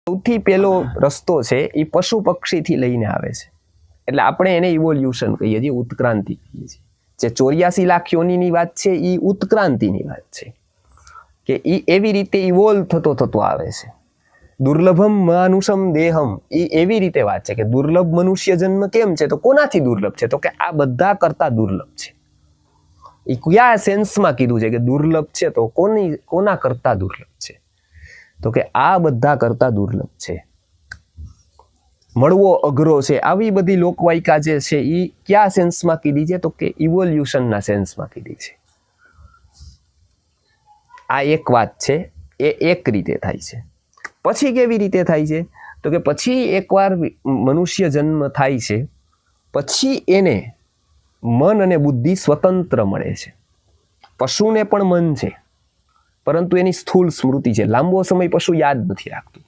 સૌથી પહેલો રસ્તો છે એ પશુ પક્ષીથી લઈને આવે છે, એટલે આપણે એને ઇવોલ્યુશન કહીએ છીએ, ઉત્ક્રાંતિ કહીએ છીએ. જે 84 લાખ યોનિની વાત છે એ ઉત્ક્રાંતિની વાત છે, કે એ એવી રીતે ઇવોલ્વ થતો આવે છે. દુર્લભમ માનુષમ દેહમ એ એવી રીતે વાત છે કે દુર્લભ મનુષ્ય જન્મ કેમ છે, તો કોનાથી દુર્લભ છે, તો કે આ બધા કરતા દુર્લભ છે. એ કયા સેન્સમાં કીધું છે કે દુર્લભ છે, તો કોના કરતા દુર્લભ છે, તો કે આ બધા કરતા દુર્લભ છે. મળવો અઘરો છે, આવી બધી લોકવાયકા જે છે એ કયા સેન્સમાં કીધી છે, તો કે ઇવોલ્યુશનના સેન્સમાં કીધી છે. આ એક વાત છે, એ એક રીતે થાય છે. પછી કેવી રીતે થાય છે, તો કે પછી એકવાર મનુષ્ય જન્મ થાય છે પછી એને મન અને બુદ્ધિ સ્વતંત્ર મળે છે. પશુને પણ મન છે, પરંતુ એની સ્થૂળ સ્મૃતિ છે. લાંબો સમય પશુ યાદ નથી રાખતું.